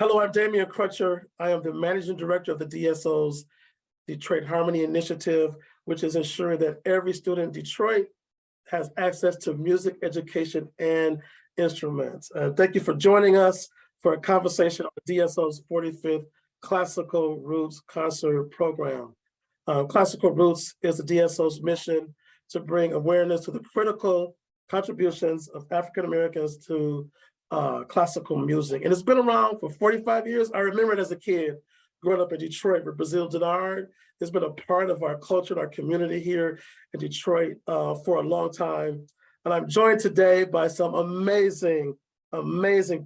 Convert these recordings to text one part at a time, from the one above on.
Hello, I'm Damien Crutcher. I am the Managing Director of the DSO's Detroit Harmony Initiative, which is ensuring that every student in Detroit has access to music education and instruments. Thank you for joining us for a conversation on the DSO's 45th Classical Roots Concert Program. Classical Roots is the DSO's mission to bring awareness to the critical contributions of African Americans to classical music. And it's been around for 45 years. I remember it as a kid growing up in Detroit with Brazil Denard. It's been a part of our culture and our community here in Detroit for a long time. And I'm joined today by some amazing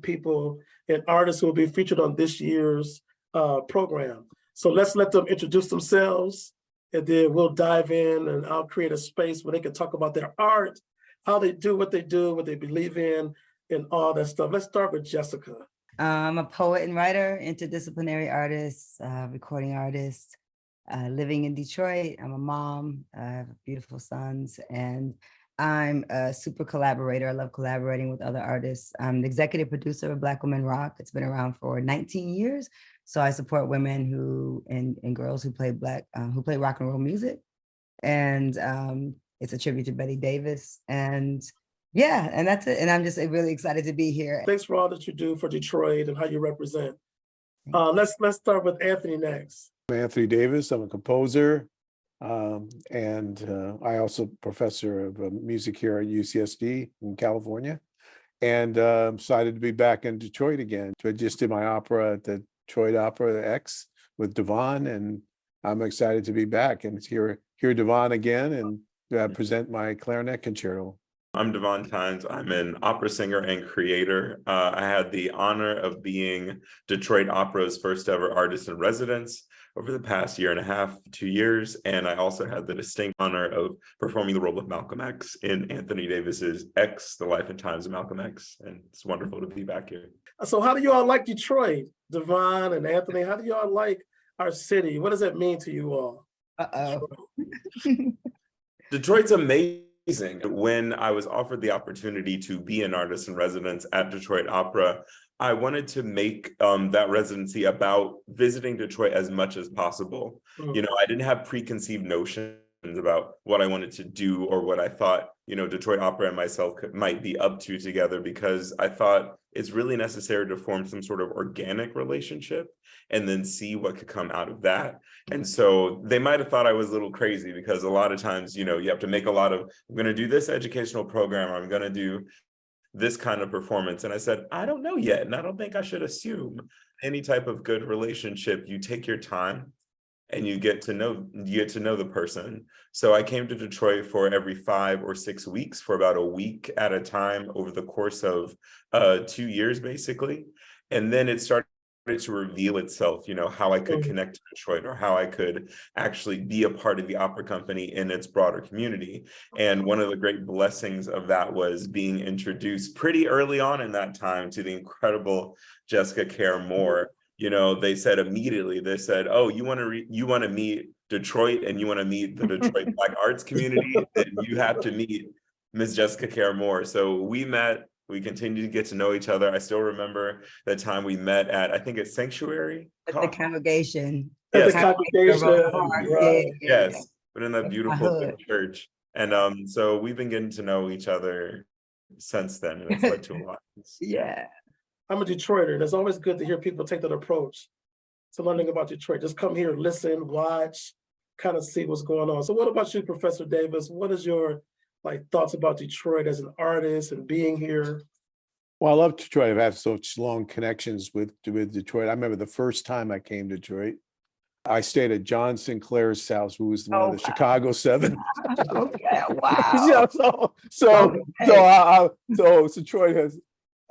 people and artists who will be featured on this year's program. So let's let them introduce themselves, and then we'll dive in, and I'll create a space where they can talk about their art, how they do, what they believe in, and all that stuff. Let's start with Jessica. I'm a poet and writer, interdisciplinary artist, recording artist, living in Detroit. I'm a mom, I have beautiful sons, and I'm a super collaborator. I love collaborating with other artists. I'm the executive producer of Black Women Rock. It's been around for 19 years. So I support women who and girls who play rock and roll music. And it's a tribute to Betty Davis. And yeah, and that's it. And I'm just really excited to be here. Thanks for all that you do for Detroit and how you represent. Let's start with Anthony next. I'm Anthony Davis. I'm a composer, and I also professor of music here at UCSD in California. And I'm excited to be back in Detroit again. I just did my opera at the Detroit Opera X with Davóne, and I'm excited to be back and hear Davóne again and present my clarinet concerto. I'm Davóne Tines. I'm an opera singer and creator. I had the honor of being Detroit Opera's first ever artist in residence over the past year and a half, 2 years. And I also had the distinct honor of performing the role of Malcolm X in Anthony Davis's X, The Life and Times of Malcolm X. And it's wonderful to be back here. So how do you all like Detroit? Davóne and Anthony, how do you all like our city? What does that mean to you all? Detroit's amazing. When I was offered the opportunity to be an artist in residence at Detroit Opera, I wanted to make that residency about visiting Detroit as much as possible. You know, I didn't have preconceived notions about what I wanted to do or what I thought, Detroit Opera and myself might be up to together, because I thought it's really necessary to form some sort of organic relationship and then see what could come out of that. And so they might have thought I was a little crazy, because a lot of times, you have to make a lot of, I'm going to do this educational program, I'm going to do this kind of performance. And I said, I don't know yet. And I don't think I should assume. Any type of good relationship, you take your time and you get to know the person. So I came to Detroit for every 5 or 6 weeks for about a week at a time over the course of 2 years, basically. And then it started to reveal itself, how I could connect to Detroit, or how I could actually be a part of the opera company in its broader community. And one of the great blessings of that was being introduced pretty early on in that time to the incredible Jessica Care Moore. They said immediately, oh, you want to meet Detroit and you want to meet the Detroit Black arts community, then you have to meet Miss Jessica Care Moore. So we met. We continued to get to know each other. I still remember the time we met at, I think it's Sanctuary. At the congregation. Yes, congregation. Yes, but in that beautiful big church. And so we've been getting to know each other since then, and it's led to a lot. Yeah. I'm a Detroiter, and it's always good to hear people take that approach to learning about Detroit. Just come here, listen, watch, kind of see what's going on. So what about you, Professor Davis? What is your thoughts about Detroit as an artist and being here? Well, I love Detroit. I've had such long connections with Detroit. I remember the first time I came to Detroit, I stayed at John Sinclair's house, who was one of the Chicago Seven. Okay, wow. So Detroit has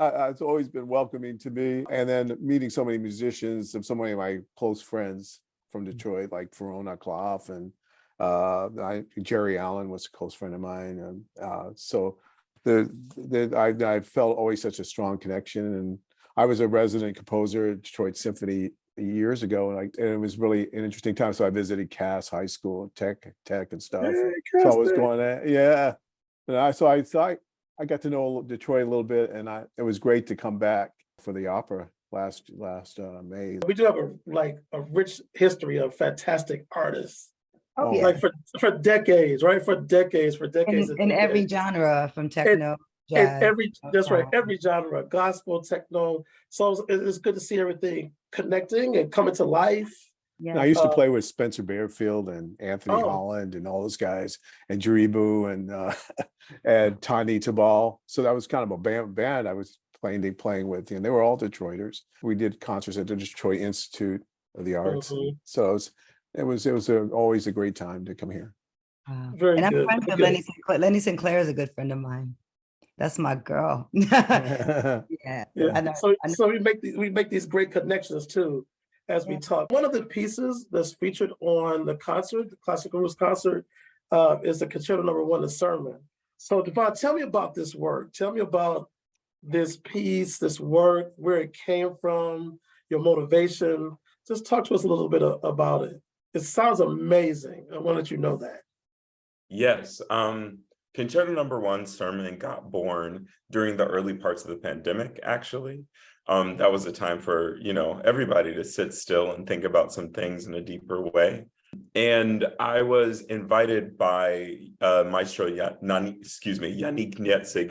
it's always been welcoming to me. And then meeting so many musicians and so many of my close friends from Detroit, like Verona Clough and Jerry Allen was a close friend of mine. And so I felt always such a strong connection. And I was a resident composer at Detroit Symphony years ago, and it was really an interesting time. So I visited Cass High School, Tech and stuff. So I was going there, yeah. And I got to know Detroit a little bit, and it was great to come back for the opera last May. We do have a rich history of fantastic artists, Oh, yeah. like for decades, right? For decades and In every decades. genre, from And, techno, and jazz. that's right, soul. every genre, gospel, techno. So it's good to see everything connecting and coming to life. I Yeah. used to play with Spencer Barefield and Anthony Oh. Holland and all those guys, and Jaribu and Tani Tabal. So that was kind of a band I was playing with, and they were all Detroiters. We did concerts at the Detroit Institute of the Arts. Mhm. So it was always a great time to come here. Wow. Very And I'm good, friends very with good. Lenny Sinclair. Lenny Sinclair is a good friend of mine. That's my girl. Yeah. Yeah. I know. So we make these great connections too as we Yeah. talk. One of the pieces that's featured on the concert, the Classical Roots concert, is the Concerto No. 1, the sermon. So Davóne, tell me about this work. Tell me about this piece, this work, where it came from, your motivation. Just talk to us a little bit about it. It sounds amazing. I want to let you know that. Yes, Concerto No. 1 sermon got born during the early parts of the pandemic, actually. That was a time for, everybody to sit still and think about some things in a deeper way. And I was invited by Maestro Yannick Nietzsche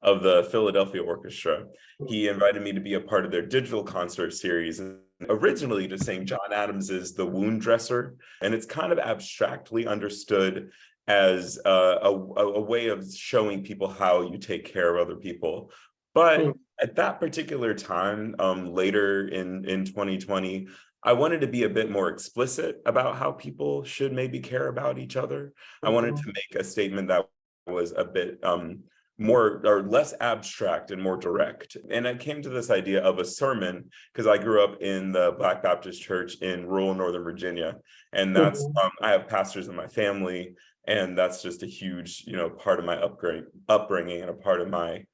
of the Philadelphia Orchestra. He invited me to be a part of their digital concert series, and originally to sing John Adams's The Wound Dresser. And it's kind of abstractly understood as a way of showing people how you take care of other people. But at that particular time, later in 2020, I wanted to be a bit more explicit about how people should maybe care about each other. I wanted to make a statement that was a bit more or less abstract and more direct. And I came to this idea of a sermon because I grew up in the Black Baptist Church in rural Northern Virginia. And that's, I have pastors in my family, and that's just a huge, part of my upbringing and a part of my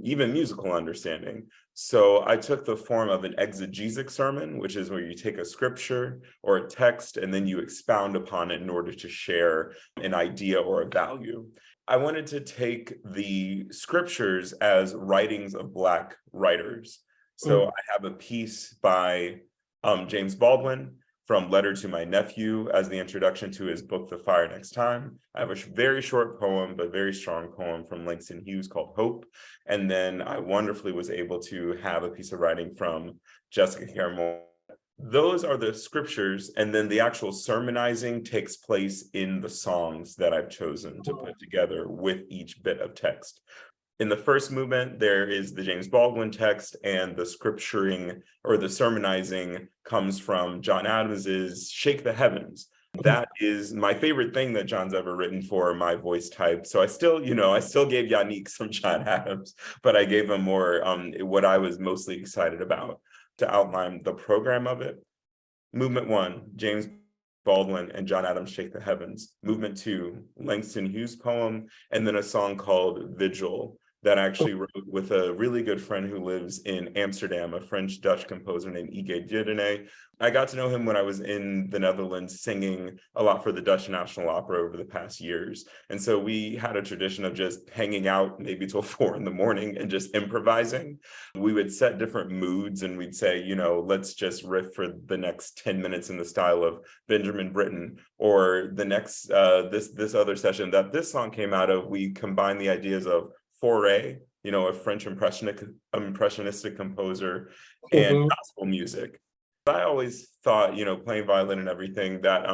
even musical understanding. So I took the form of an exegesic sermon, which is where you take a scripture or a text and then you expound upon it in order to share an idea or a value. I wanted to take the scriptures as writings of Black writers. So I have a piece by James Baldwin from Letter to My Nephew as the introduction to his book, The Fire Next Time. I have a very short poem, but very strong poem from Langston Hughes called Hope. And then I wonderfully was able to have a piece of writing from Jessica Caramel. Those are the scriptures, and then the actual sermonizing takes place in the songs that I've chosen to put together with each bit of text. In the first movement, there is the James Baldwin text, and the scripturing or the sermonizing comes from John Adams's Shake the Heavens. That is my favorite thing that John's ever written for my voice type. So I still gave Yannick some John Adams, but I gave him more what I was mostly excited about to outline the program of it. Movement 1, James Baldwin and John Adams Shake the Heavens. Movement 2, Langston Hughes poem, and then a song called Vigil that I actually wrote with a really good friend who lives in Amsterdam, a French-Dutch composer named Ige Dieudonné. I got to know him when I was in the Netherlands singing a lot for the Dutch National Opera over the past years. And so we had a tradition of just hanging out maybe till 4 in the morning and just improvising. We would set different moods and we'd say, let's just riff for the next 10 minutes in the style of Benjamin Britten, or the next, this other session that this song came out of, we combined the ideas of Fauré, a French impressionistic composer, and gospel music. I always thought, playing violin and everything, that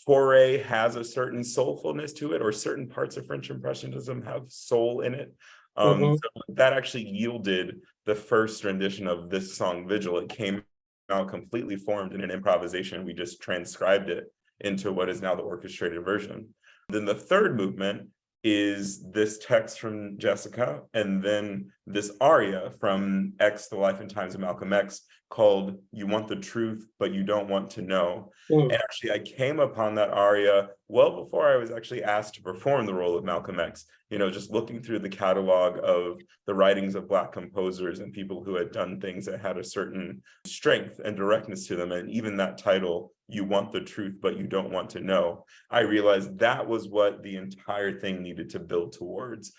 Fauré has a certain soulfulness to it, or certain parts of French Impressionism have soul in it. So that actually yielded the first rendition of this song, Vigil. It came out completely formed in an improvisation. We just transcribed it into what is now the orchestrated version. Then the third movement is this text from Jessica, and then this aria from X, The Life and Times of Malcolm X, called You Want the Truth, But You Don't Want to Know. And actually, I came upon that aria well before I was actually asked to perform the role of Malcolm X. Just looking through the catalog of the writings of Black composers and people who had done things that had a certain strength and directness to them. And even that title, You Want the Truth, But You Don't Want to Know, I realized that was what the entire thing needed to build towards.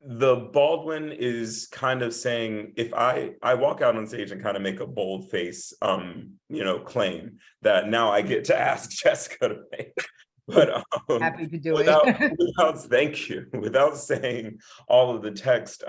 The Baldwin is kind of saying, if I walk out on stage and kind of make a bold face, claim that now I get to ask Jessica to make. But Happy to do thank you, without saying all of the text,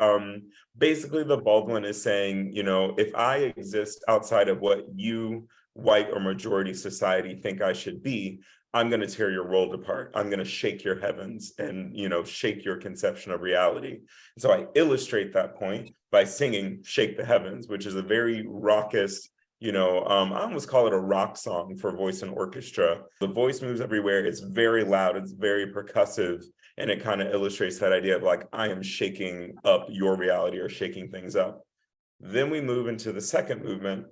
basically the Baldwin is saying, if I exist outside of what you, white or majority society, think I should be, I'm going to tear your world apart. I'm going to shake your heavens and, shake your conception of reality. So I illustrate that point by singing Shake the Heavens, which is a very raucous, I almost call it a rock song for voice and orchestra. The voice moves everywhere. It's very loud. It's very percussive. And it kind of illustrates that idea of like, I am shaking up your reality or shaking things up. Then we move into the second movement,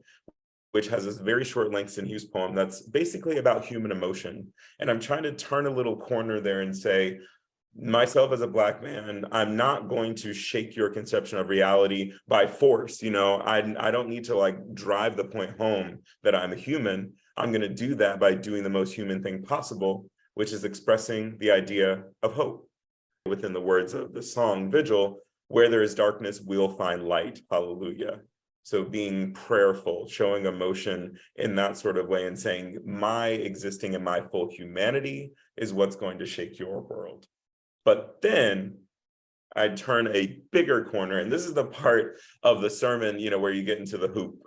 which has this very short Langston Hughes poem that's basically about human emotion. And I'm trying to turn a little corner there and say, myself as a Black man, I'm not going to shake your conception of reality by force. I don't need to like drive the point home that I'm a human. I'm going to do that by doing the most human thing possible, which is expressing the idea of hope. Within the words of the song Vigil, where there is darkness, we'll find light. Hallelujah. So being prayerful, showing emotion in that sort of way and saying, my existing in my full humanity is what's going to shake your world. But then I turn a bigger corner, and this is the part of the sermon, where you get into the hoop.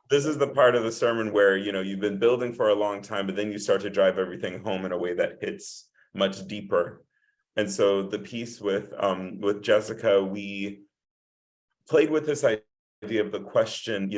This is the part of the sermon where, you've been building for a long time, but then you start to drive everything home in a way that hits much deeper. And so the piece with Jessica, we played with this idea of the question,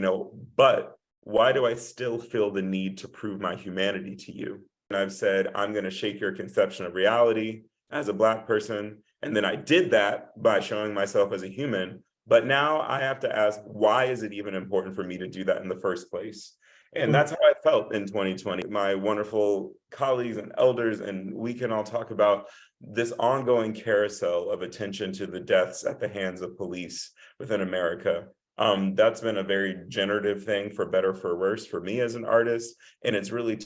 but why do I still feel the need to prove my humanity to you? And I've said, I'm going to shake your conception of reality as a Black person. And then I did that by showing myself as a human. But now I have to ask, why is it even important for me to do that in the first place? And that's how I felt in 2020. My wonderful colleagues and elders, and we can all talk about this ongoing carousel of attention to the deaths at the hands of police within America. That's been a very generative thing, for better, for worse, for me as an artist. And it's really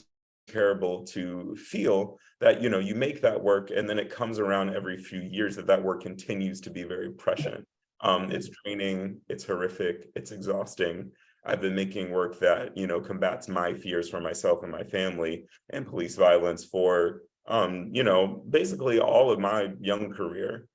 terrible to feel that, you make that work and then it comes around every few years that work continues to be very prescient. It's draining, it's horrific, it's exhausting. I've been making work that, combats my fears for myself and my family and police violence for, basically all of my young career.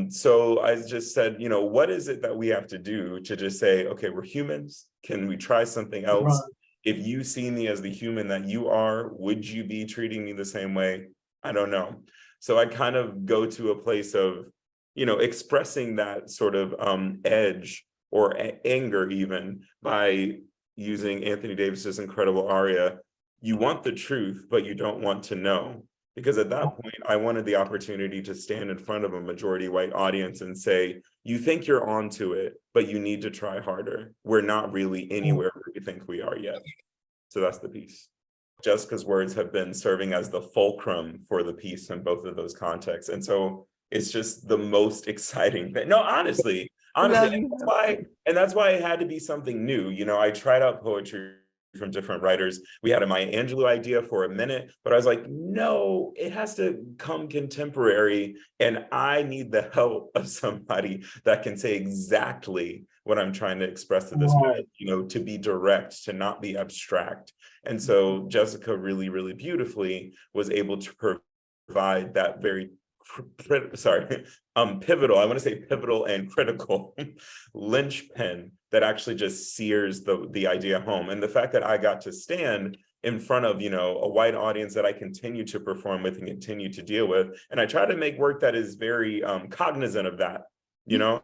So I just said, what is it that we have to do to just say, okay, we're humans. Can we try something else? Right. If you see me as the human that you are, would you be treating me the same way? I don't know. So I kind of go to a place of, expressing that sort of edge or anger even by using Anthony Davis's incredible aria, you want the truth, but you don't want to know. Because at that point, I wanted the opportunity to stand in front of a majority white audience and say, you think you're onto it, but you need to try harder. We're not really anywhere where we think we are yet. So that's the piece. Jessica's words have been serving as the fulcrum for the piece in both of those contexts. And so it's just the most exciting thing. No, honestly, and that's why it had to be something new. I tried out poetry from different writers. We had a Maya Angelou idea for a minute, but I was like, no, it has to come contemporary. And I need the help of somebody that can say exactly what I'm trying to express to this moment, to be direct, to not be abstract. And so Jessica really, really beautifully was able to provide that very pivotal, I want to say pivotal and critical linchpin that actually just sears the idea home. And the fact that I got to stand in front of, a white audience that I continue to perform with and continue to deal with. And I try to make work that is very cognizant of that. I'm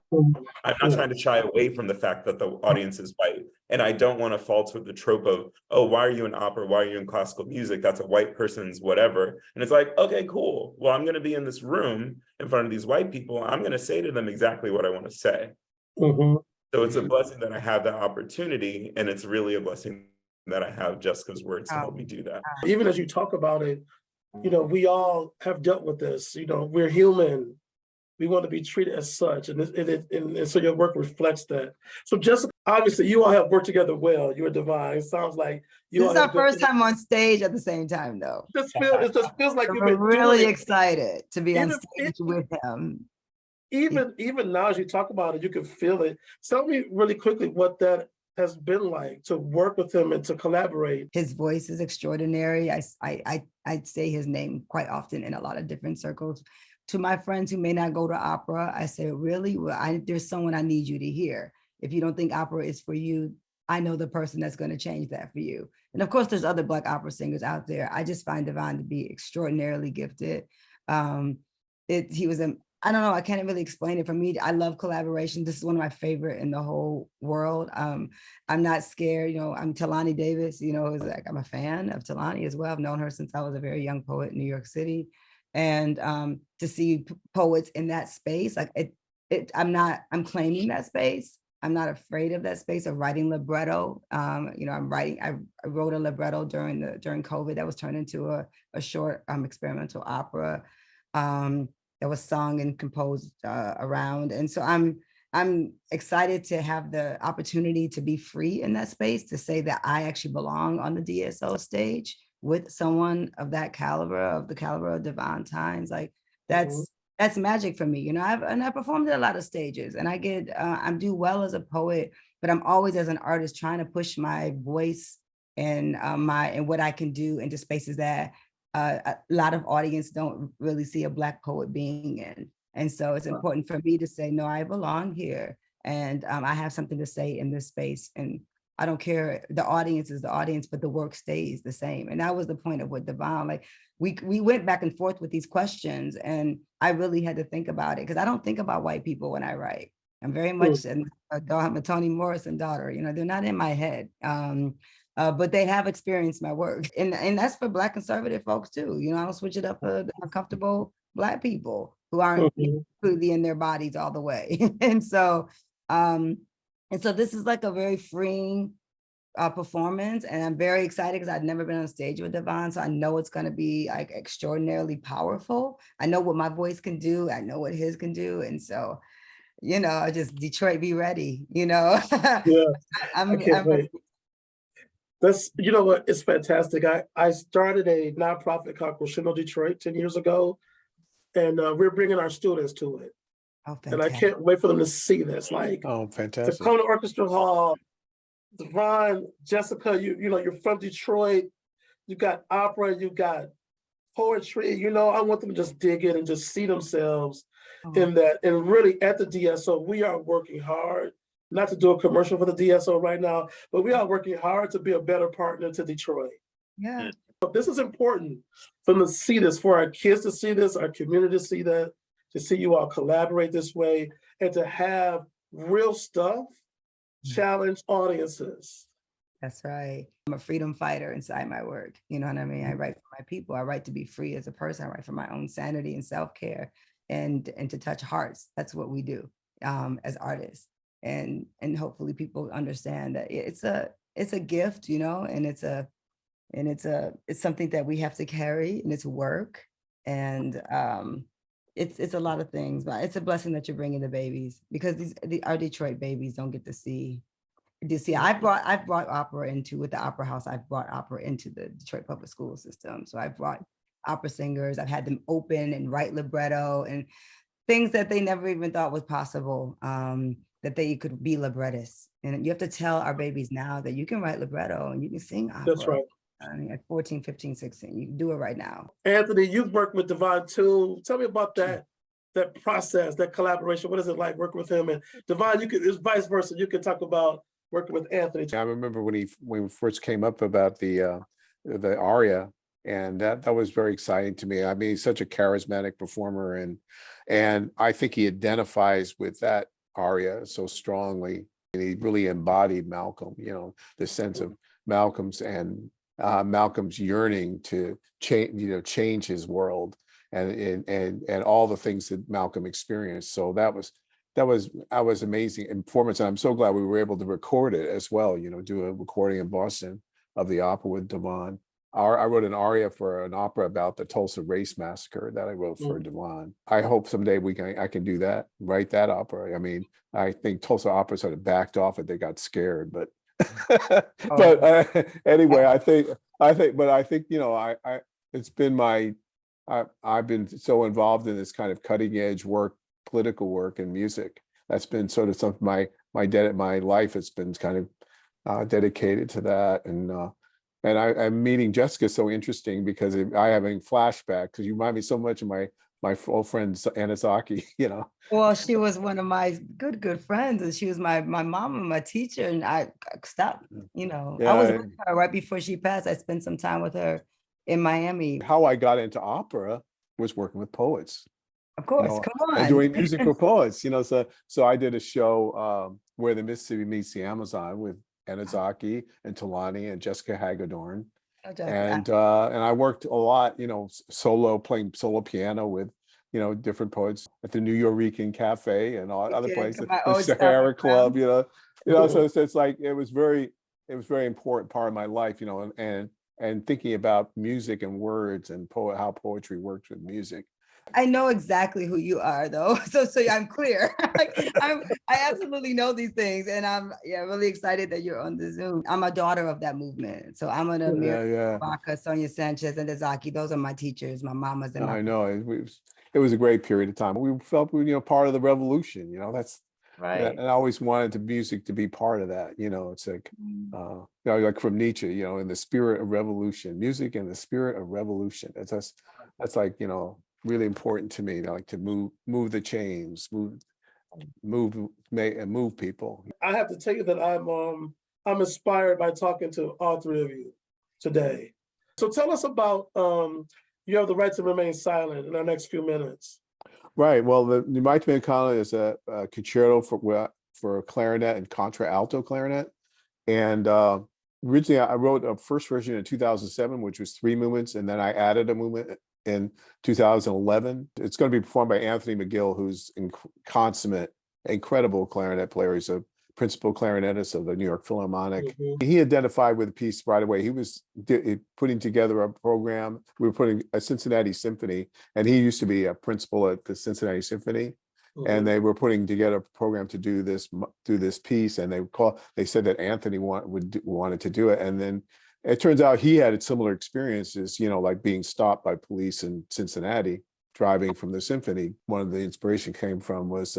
not trying to shy away from the fact that the audience is white. And I don't want to false with the trope of, oh, why are you in opera? Why are you in classical music? That's a white person's whatever. And it's like, okay, cool. Well, I'm going to be in this room in front of these white people. I'm going to say to them exactly what I want to say. Mm-hmm. So it's a blessing that I have that opportunity. And it's really a blessing that I have Jessica's words to help me do that. Even as you talk about it, we all have dealt with this. We're human. We want to be treated as such, and so your work reflects that. So Jessica, obviously you all have worked together well. You and Davóne. It sounds like you This all is have our first time on stage at the same time, though. it just feels like you've We're been doing really it. excited to be on Even stage with him. even now as you talk about it, you can feel it. Tell me really quickly what that has been like to work with him and to collaborate. His voice is extraordinary. I say his name quite often in a lot of different circles. To my friends who may not go to opera, I say, really, well, there's someone I need you to hear. If you don't think opera is for you, I know the person that's going to change that for you. And of course, there's other Black opera singers out there. I just find Davóne to be extraordinarily gifted. He was I don't know, I can't really explain it. For me, I love collaboration. This is one of my favorite in the whole world. I'm not scared, I'm Talani Davis, like I'm a fan of Talani as well. I've known her since I was a very young poet in New York City. And to see poets in that space, like I'm claiming that space. I'm not afraid of that space of writing libretto. I wrote a libretto during COVID that was turned into a short experimental opera that was sung and composed around. And so I'm excited to have the opportunity to be free in that space, to say that I actually belong on the DSO stage with someone of that caliber, of the caliber of Davóne Tines. Like that's magic for me. I performed at a lot of stages, and I do well as a poet, but I'm always as an artist trying to push my voice and what I can do into spaces that a lot of audience don't really see a Black poet being in. And so it's important for me to say, no, I belong here. And I have something to say in this space. And I don't care, the audience is the audience, but the work stays the same. And that was the point of what Davóne, like we went back and forth with these questions, and I really had to think about it, because I don't think about white people when I write. I'm very much I'm a Toni Morrison daughter, they're not in my head. But they have experienced my work. And that's for Black conservative folks too. I don't switch it up for the uncomfortable Black people who aren't completely in their bodies all the way. And so this is like a very freeing performance, and I'm very excited because I've never been on stage with Davóne, so I know it's going to be like extraordinarily powerful. I know what my voice can do. I know what his can do, and so just Detroit, be ready. Yeah, I'm wait. That's what, it's fantastic. I started a nonprofit called Crescendo Detroit 10 years ago, and we're bringing our students to it. Oh, and I can't wait for them to see this. Like, fantastic. to come to Orchestra Hall. Davóne, Jessica, you're from Detroit. You got opera, you got poetry. I want them to just dig in and just see themselves in that. And really, at the DSO, we are working hard. Not to do a commercial for the DSO right now, but we are working hard to be a better partner to Detroit. Yeah. This is important for them to see this, for our kids to see this, our community to see that, to see you all collaborate this way, and to have real stuff challenge audiences. That's right. I'm a freedom fighter inside my work. You know what I mean? I write for my people. I write to be free as a person. I write for my own sanity and self-care and to touch hearts. That's what we do as artists. And hopefully people understand that it's a gift, and it's something that we have to carry, and it's work, and it's a lot of things, but it's a blessing that you're bringing the babies, because our Detroit babies don't get to see. I've brought opera with the Opera House. I've brought opera into the Detroit public school system. So I've brought opera singers. I've had them open and write libretto and things that they never even thought was possible. That they could be librettists. And you have to tell our babies now that you can write libretto and you can sing opera. That's right. At 14, 15, 16, you can do it right now. Anthony, you've worked with Davóne too. Tell me about that process, that collaboration. What is it like working with him? And Davóne, it's vice versa. You can talk about working with Anthony. I remember when we first came up about the aria, and that was very exciting to me. I mean, he's such a charismatic performer, and I think he identifies with that aria so strongly, and he really embodied Malcolm, the sense of Malcolm's yearning to change his world and all the things that Malcolm experienced. So that was amazing performance, and I'm so glad we were able to record it as well. Do a recording in Boston of the opera with Davóne. I wrote an aria for an opera about the Tulsa Race Massacre that I wrote for Davóne. I hope someday I can do that, write that opera. I mean, I think Tulsa Opera sort of backed off it. They got scared, but anyway, I think, you know, it's been I've been so involved in this kind of cutting edge work, political work and music. That's been sort of some of my life has been kind of dedicated to that. And I'm meeting Jessica so interesting because I having flashback because you remind me so much of my old friend Anazaki, you know. Well, she was one of my good friends, and she was my mom and my teacher, and I stopped, you know. I was with her right before she passed. I spent some time with her in Miami. How I got into opera was working with poets. Of course, you know, come on. and doing music for poets, you know. So I did a show where the Mississippi meets the Amazon with Anazaki and Talani and Jessica Hagedorn. And I worked a lot, you know, playing solo piano with, you know, different poets at the New Yorican Cafe and all other places, the Sahara Club, you know. So it's like it was very important part of my life, you know, and thinking about music and words and how poetry works with music. I know exactly who you are, though, so I'm clear. I absolutely know these things, and I'm really excited that you're on the Zoom. I'm a daughter of that movement, so I'm an Amir Baca, Sonia Sanchez, and Azaki. Those are my teachers, my mamas, and I know it was a great period of time. We felt, you know, part of the revolution. You know, that's right. And I always wanted the music to be part of that. You know, it's like you know, like from Nietzsche, you know, in the spirit of revolution, music in the spirit of revolution. That's like, you know, really important to me, like to move the chains, move people. I have to tell you that I'm inspired by talking to all three of you today. So tell us about you have the right to remain silent in our next few minutes. Right. Well, the right to remain silent is a concerto for clarinet and contra-alto clarinet, and originally I wrote a first version in 2007, which was 3 movements, and then I added a movement in 2011. It's going to be performed by Anthony McGill, who's consummate, incredible clarinet player. He's a principal clarinetist of the New York Philharmonic. He identified with the piece right away. He was putting together a program. We were putting a Cincinnati Symphony, and he used to be a principal at the Cincinnati Symphony. And they were putting together a program to do this piece, and they said that Anthony wanted to do it, and then it turns out he had similar experiences, you know, like being stopped by police in Cincinnati, driving from the symphony. One of the inspiration came from was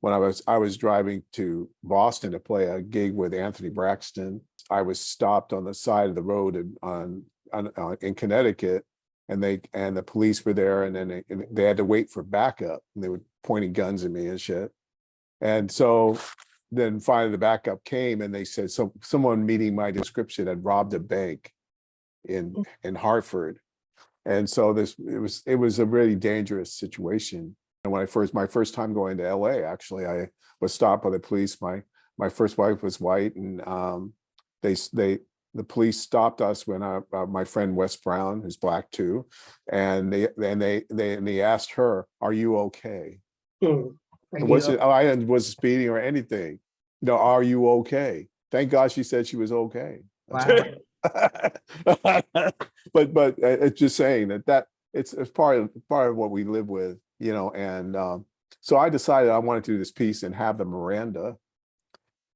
when I was driving to Boston to play a gig with Anthony Braxton. I was stopped on the side of the road in Connecticut, and the police were there, and then they had to wait for backup, and they were pointing guns at me and shit. And so then finally the backup came, and they said someone meeting my description had robbed a bank in Hartford. And so it was a really dangerous situation. And when my first time going to LA, actually, I was stopped by the police. My first wife was white, and the police stopped us when my friend Wes Brown, who's black too, and they asked her, "Are you okay?" I wasn't speeding or anything. You know, are you okay? Thank God she said she was okay. Wow. But it's just saying that it's part of what we live with, you know. And so I decided I wanted to do this piece and have the Miranda,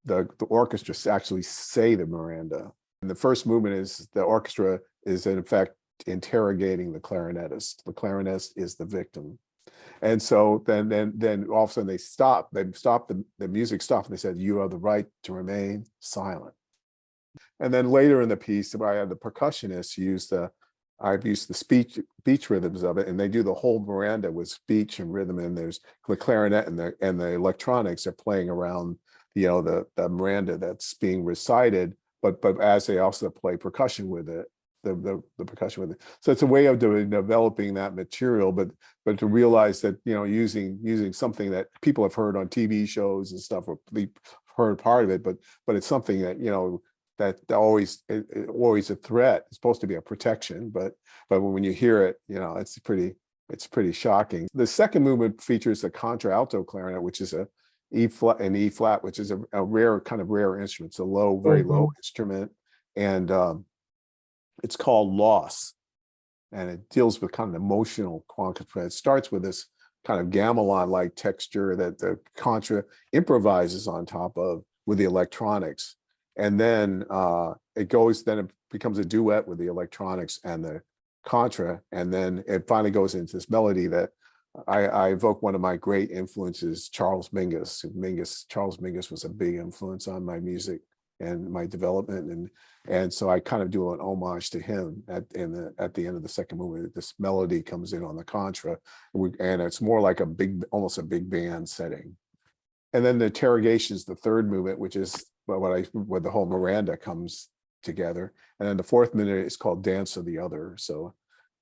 the orchestra actually say the Miranda. And the first movement is the orchestra is in effect interrogating the clarinetist. The clarinetist is the victim. And so then all of a sudden they stopped. The music stopped, and they said, "You have the right to remain silent." And then later in the piece, I had the percussionists I've used the speech rhythms of it, and they do the whole Miranda with speech and rhythm. And there's the clarinet and the electronics are playing around, you know, the Miranda that's being recited, but as they also play percussion with it. The percussion with it. So it's a way of developing that material, but to realize that, you know, using something that people have heard on TV shows and stuff, or heard part of it, but it's something that, you know, that always a threat. It's supposed to be a protection, but when you hear it, you know, it's pretty shocking. The second movement features a contra-alto clarinet, which is an E flat, which is a rare instrument. It's a very low instrument, and It's called Loss, and it deals with kind of emotional quantum. It starts with this kind of gamelan-like texture that the contra improvises on top of with the electronics, and then it becomes a duet with the electronics and the contra, and then it finally goes into this melody that I evoke one of my great influences, Charles Mingus. Charles Mingus was a big influence on my music and my development, and so I kind of do an homage to him at the end of the second movement. This melody comes in on the contra, and it's more like almost a big band setting. And then the interrogation is the third movement, which is where the whole Miranda comes together. And then the fourth minute is called Dance of the Other. So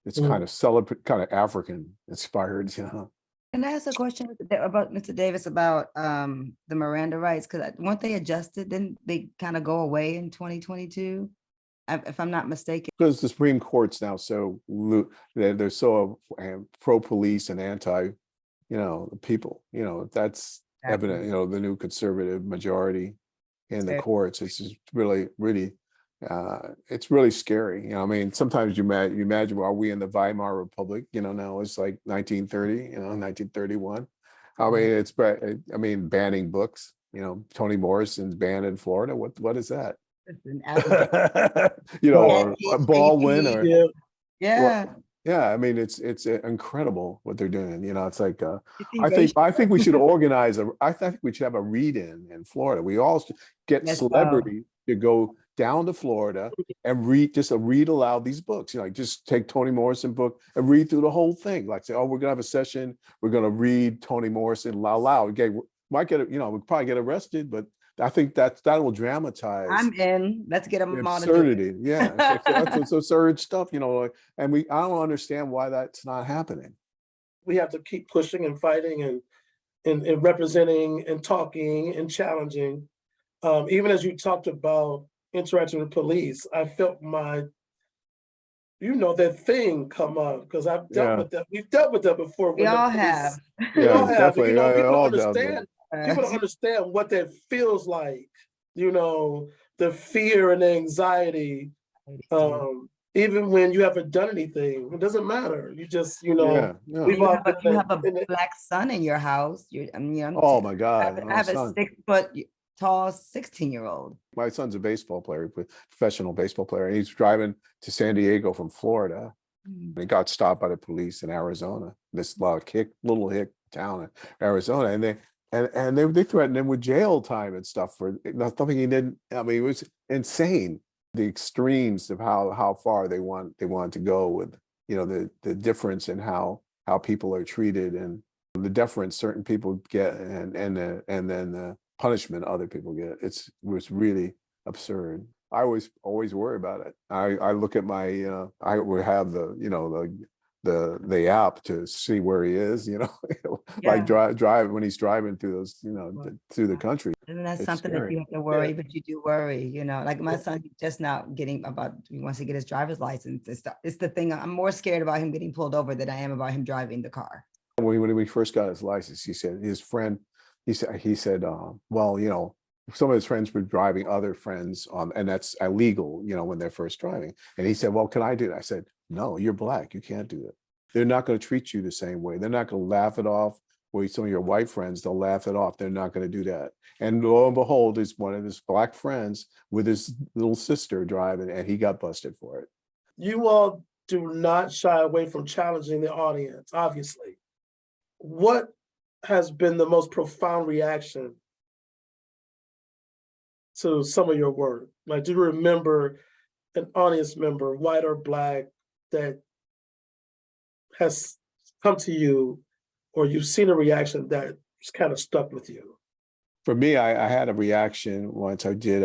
it's kind of African inspired, you know. Can I ask a question about Mr. Davis about the Miranda rights? Because weren't they adjusted? Didn't they kind of go away in 2022? If I'm not mistaken. Because the Supreme Court's now they're so pro-police and anti, people. That's evident. The new conservative majority in the courts. It's just really, really. It's really scary. I mean, sometimes you imagine, are we in the Weimar Republic? Now it's like 1930, 1931. I mean, banning books. Toni Morrison's banned in Florida. What is that? Or Baldwin, or yeah. Yeah, I mean, it's incredible what they're doing. It's like I think we should organize I think we should have a read-in Florida. We all get celebrities to go down to Florida and read aloud these books. Just take Toni Morrison book and read through the whole thing. Like say, oh, we're gonna have a session. We're gonna read Toni Morrison loud. Okay, might get we'll probably get arrested, but I think that will dramatize. I'm in. Let's get them on. Absurdity. Yeah, it's absurd stuff. And I don't understand why that's not happening. We have to keep pushing and fighting and representing and talking and challenging. Even as you talked about interacting with police, I felt that thing come up because I've dealt with that. We've dealt with that before. We all have. We all have. Definitely. People all understand. People don't understand what that feels like. The fear and the anxiety. Even when you haven't done anything, it doesn't matter. You just, you have a black son in your house. Oh my God! I have a 6-foot tall 16-year-old. My son's a baseball player, professional baseball player, and he's driving to San Diego from Florida. And he got stopped by the police in Arizona, this little hick town in Arizona, and they threatened him with jail time and stuff for something he didn't. I mean, it was insane. The extremes of how far they wanted to go with the difference in how people are treated and the deference certain people get and then the punishment other people get. It was really absurd. I always worry about it. I look at my I would have the app to see where he is, like drive when he's driving through those, through the country. And that's something that you have to worry, but you do worry, like my son just now he wants to get his driver's license. It's the thing. I'm more scared about him getting pulled over than I am about him driving the car. When he first got his license, he said his friend, he said, well, some of his friends were driving other friends, and that's illegal, when they're first driving. And he said, well, can I do that? I said, no, you're black. You can't do that. They're not going to treat you the same way. They're not going to laugh it off. Or some of your white friends, they'll laugh it off. They're not going to do that. And lo and behold, is one of his black friends with his little sister driving, and he got busted for it. You all do not shy away from challenging the audience, obviously. What has been the most profound reaction to some of your work? Like, do you remember an audience member, white or black, that has come to you, or you've seen a reaction that kind of stuck with you? For me, I had a reaction once. I did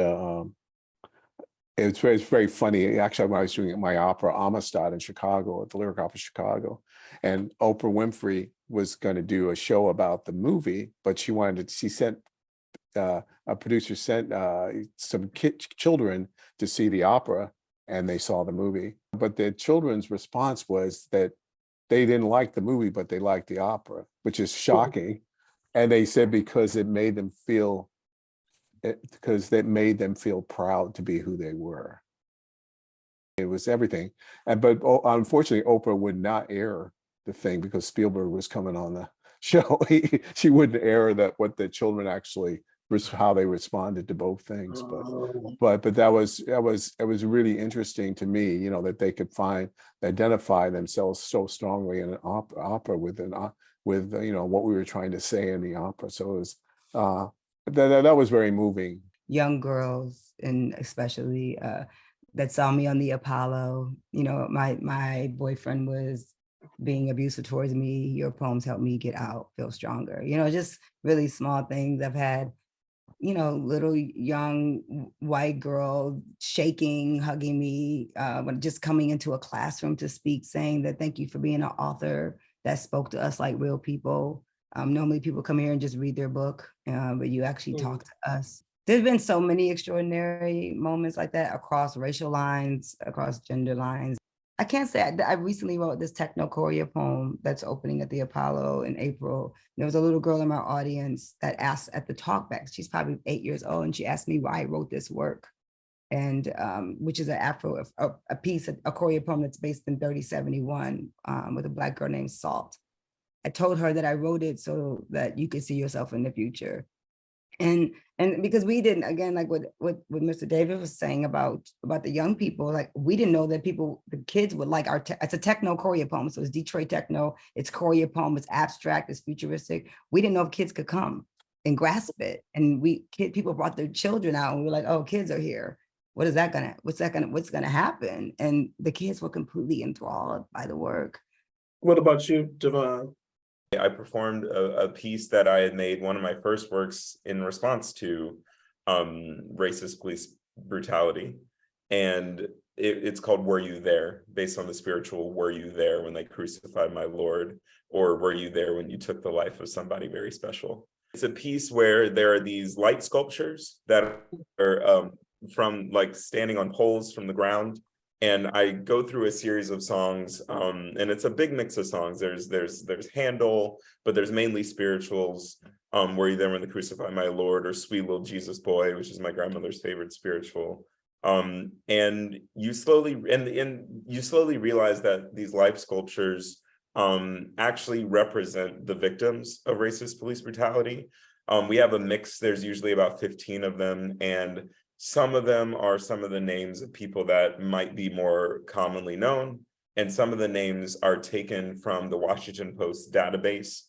it's very funny. Actually, when I was doing my opera Amistad in Chicago, at the Lyric Opera Chicago, and Oprah Winfrey was going to do a show about the movie, but she sent a producer sent some children to see the opera, and they saw the movie. But the children's response was that they didn't like the movie, but they liked the opera, which is shocking. And they said because it made them feel proud to be who they were. It was everything. But unfortunately, Oprah would not air the thing because Spielberg was coming on the show. She wouldn't air what the children actually how they responded to both things. But that was really interesting to me, you know, that they could identify themselves so strongly in an opera with you know what we were trying to say in the opera. So it was that was very moving. Young girls, and especially that saw me on the Apollo. You know, my boyfriend was being abusive towards me. Your poems helped me get out, feel stronger. You know, just really small things. I've had, you know, little young white girl shaking, hugging me, when just coming into a classroom to speak, saying that thank you for being an author that spoke to us like real people. Normally people come here and just read their book, but you actually talk to us. There's been so many extraordinary moments like that across racial lines, across gender lines. I can't say, I recently wrote this techno choreo poem that's opening at the Apollo in April. There was a little girl in my audience that asked at the talkback, she's probably 8 years old, and she asked me why I wrote this work. And which is a piece, a choreo poem that's based in 3071 with a Black girl named Salt. I told her that I wrote it so that you could see yourself in the future. And because we didn't, again, like what Mr. David was saying about the young people, like we didn't know that the kids would like it's a techno choreo poem. So it's Detroit techno, it's choreo poem, it's abstract, it's futuristic. We didn't know if kids could come and grasp it. And people brought their children out and we were like, oh, kids are here. What's gonna happen? And the kids were completely enthralled by the work. What about you, Davóne? I performed a piece that I had made, one of my first works, in response to racist police brutality. And it's called Were You There? Based on the spiritual Were You There when they crucified my Lord? Or were you there when you took the life of somebody very special? It's a piece where there are these light sculptures that are from like standing on poles from the ground. And I go through a series of songs, and it's a big mix of songs. There's Handel, but there's mainly spirituals. Were You There When They Crucified My Lord, or Sweet Little Jesus Boy, which is my grandmother's favorite spiritual. And you slowly realize that these life sculptures actually represent the victims of racist police brutality. We have a mix. There's usually about 15 of them, and some of them are some of the names of people that might be more commonly known, and some of the names are taken from the Washington Post database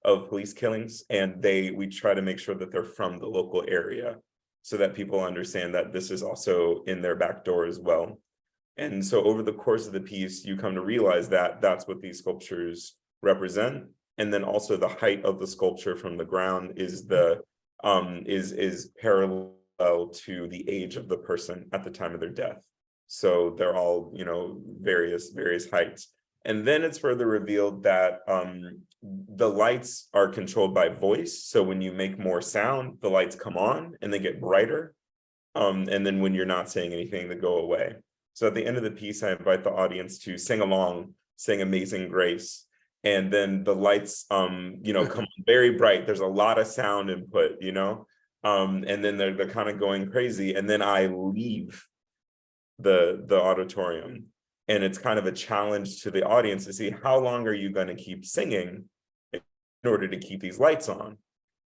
of police killings, and we try to make sure that they're from the local area so that people understand that this is also in their back door as well. And so over the course of the piece, you come to realize that that's what these sculptures represent. And then also the height of the sculpture from the ground is parallel to the age of the person at the time of their death. So they're all, you know, various heights. And then it's further revealed that the lights are controlled by voice. So when you make more sound, the lights come on and they get brighter. And then when you're not saying anything, they go away. So at the end of the piece, I invite the audience to sing along, sing Amazing Grace. And then the lights, you know, come very bright. There's a lot of sound input, you know. And then they're kind of going crazy, and then I leave the auditorium, and it's kind of a challenge to the audience to see how long are you going to keep singing in order to keep these lights on.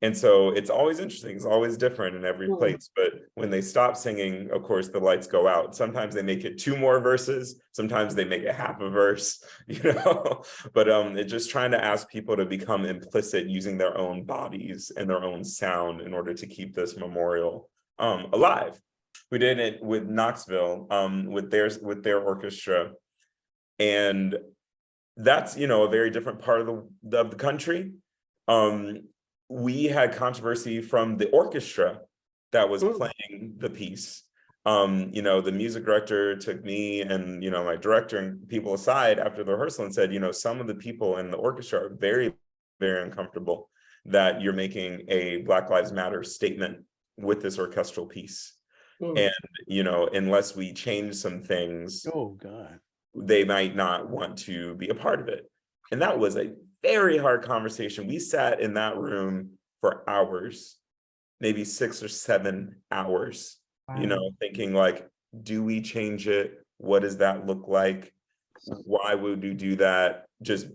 And so it's always interesting, it's always different in every place, but when they stop singing, of course the lights go out. Sometimes they make it 2 more verses, sometimes they make it half a verse, you know. But it's just trying to ask people to become implicit using their own bodies and their own sound in order to keep this memorial alive. We did it with Knoxville, with their orchestra, and that's, you know, a very different part of the country. We had controversy from the orchestra that was playing the piece. You know, the music director took me and, you know, my director and people aside after the rehearsal and said, you know, some of the people in the orchestra are very, very uncomfortable that you're making a Black Lives Matter statement with this orchestral piece. And, you know, unless we change some things, they might not want to be a part of it. And that was a very hard conversation. We sat in that room for hours, maybe 6 or 7 hours, you know, thinking like, do we change it? What does that look like? Why would you do that? Just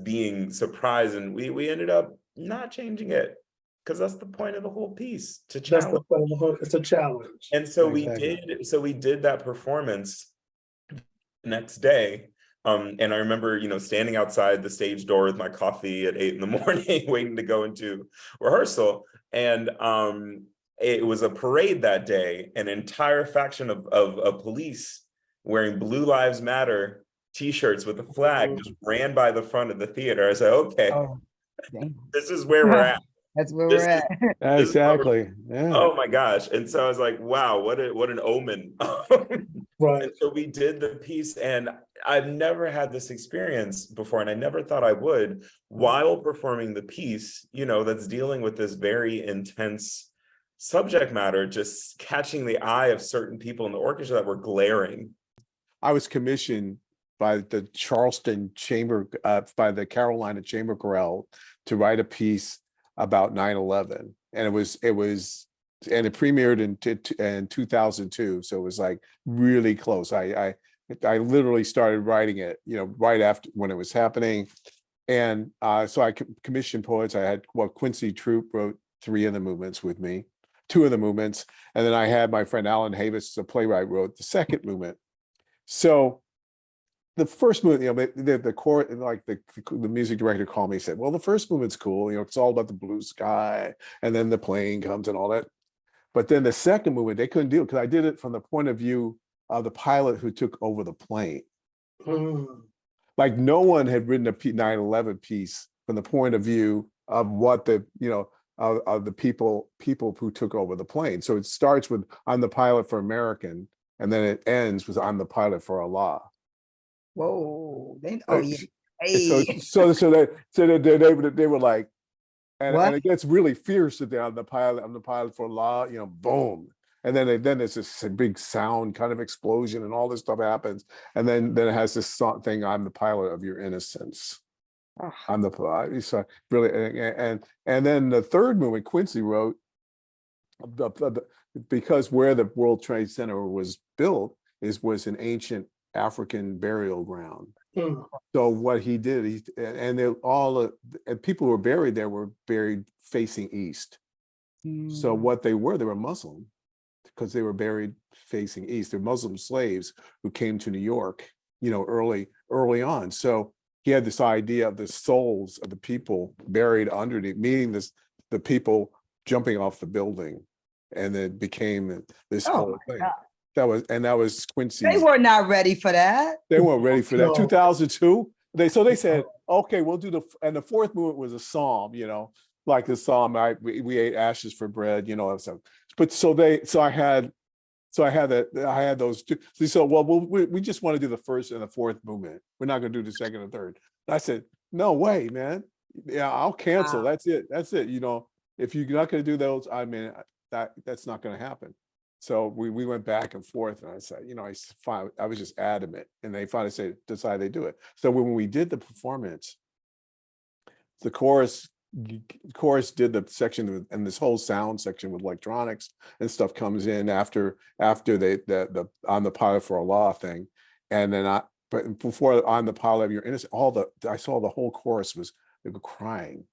being surprised. And we ended up not changing it, because that's the point of the whole piece, to That's the challenge. point of the whole, it's a challenge. And so Exactly. we did that performance next day. And I remember, standing outside the stage door with my coffee at 8 a.m, waiting to go into rehearsal. And it was a parade that day. An entire faction of police wearing Blue Lives Matter t-shirts with a flag just ran by the front of the theater. I said, okay, Oh, dang. this is where we're at. That's where This we're is- at. this is where we're- Exactly. Yeah. Oh my gosh. And so I was like, wow, what an omen. Right. And so we did the piece, and I've never had this experience before, and I never thought I would, while performing the piece, that's dealing with this very intense subject matter, just catching the eye of certain people in the orchestra that were glaring. I was commissioned by the Charleston Chamber, by the Carolina Chamber Chorale, to write a piece about 9/11, and it premiered in 2002, so it was like really close. I literally started writing it, right after when it was happening, and so I commissioned poets. I had Quincy Troop wrote 3 of the movements with me, 2 of the movements, and then I had my friend Alan Havis, the playwright, wrote the second movement. So the first movement, the core, like the music director called me and said, well, the first movement's cool, it's all about the blue sky, and then the plane comes and all that. But then the second movement, they couldn't do it, because I did it from the point of view of the pilot who took over the plane. Like, no one had written a 9/11 piece from the point of view of what the, of the people who took over the plane. So it starts with, I'm the pilot for American, and then it ends with, I'm the pilot for Allah. Whoa. Oh yeah. So Hey. they were like, and What? it gets really fierce that I'm the pilot for Allah, boom. And then there's this big sound kind of explosion, and all this stuff happens. And then it has this thing, I'm the pilot of your innocence. I'm the pilot. So really, and then the third movement Quincy wrote, because where the World Trade Center was built was an ancient African burial ground. So what he did, and people who were buried there were buried facing east. So what they were Muslim, because they were buried facing east. They're Muslim slaves who came to New York, early on. So he had this idea of the souls of the people buried underneath, meaning the people jumping off the building, and it became this whole thing. God. That was Quincy. They were not ready for that. They weren't ready for that. No. 2002. They said, okay, we'll do and the fourth movement was a psalm, like the psalm, we ate ashes for bread, so. But I had those two. So they said, well, we just want to do the first and the fourth movement. We're not going to do the second and third. I said, no way, man. Yeah, I'll cancel. Wow. That's it. If you're not going to do those, I mean, that's not going to happen. So we went back and forth, and I said, I was just adamant, and they finally decided they do it. So when we did the performance, the chorus did the section, and this whole sound section with electronics and stuff comes in after the I'm the pilot for Allah thing, and then but before I'm the pilot of your innocence, I saw the whole chorus they were crying.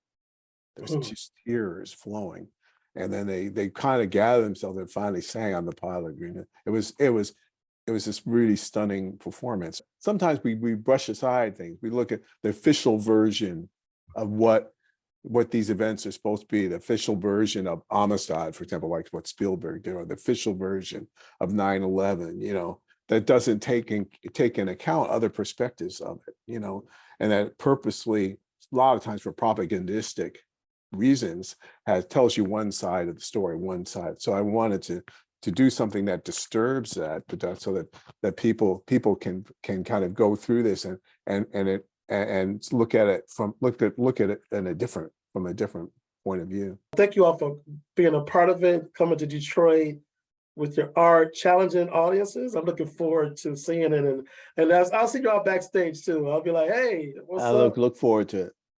There was just tears flowing. And then they kind of gathered themselves and finally sang on the pilot. It was this really stunning performance. Sometimes we brush aside things. We look at the official version of what these events are supposed to be, the official version of Amistad, for example, like what Spielberg did, or the official version of 9/11, that doesn't take in account other perspectives of it, and that purposely, a lot of times for propagandistic reasons, tells you one side of the story, one side. So I wanted to do something that disturbs that, but so that people can kind of go through this and look at it from a different point of view. Thank you all for being a part of it, coming to Detroit with your art, challenging audiences. I'm looking forward to seeing it, and I'll see you all backstage too. I'll be like, hey, what's up? Look forward to it.